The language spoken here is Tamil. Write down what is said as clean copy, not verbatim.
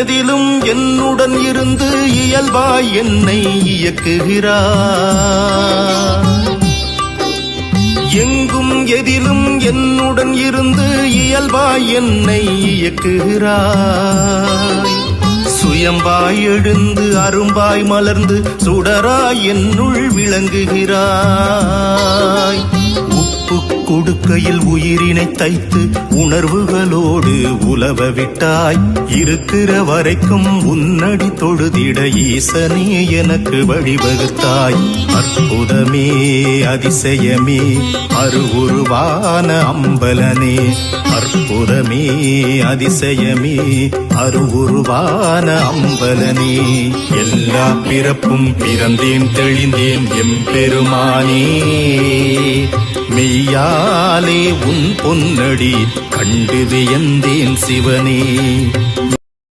எதிலும் என்னுடன் இருந்து இயல்பாய் என்னை இயக்குகிறாய். எங்கும் எதிலும் என்னுடன் இருந்து இயல்பாய் என்னை இயக்குகிறாய். சுயம்பாய் எழுந்து அரும்பாய் மலர்ந்து சுடராய் என்னுள் விளங்குகிறாய். உப்பு கொடுக்கையில் உயிரினை தைத்து உணர்வுகளோடு உலவ விட்டாய். இருக்கிற வரைக்கும் உன்னடி தொழுதிட ஈசனே எனக்கு வழிவகுத்தாய். அற்புதமே அதிசயமே அருவுருவான அம்பலனே. அற்புதமே அதிசயமே அருவுருவான அம்பலனே. எல்லா பிறப்பும் பிறந்தேன் தெளிந்தேன் எம்பெருமானே. மெய்யாலே உன் பொன்னடி கண்டு வியந்தேன் சிவனே.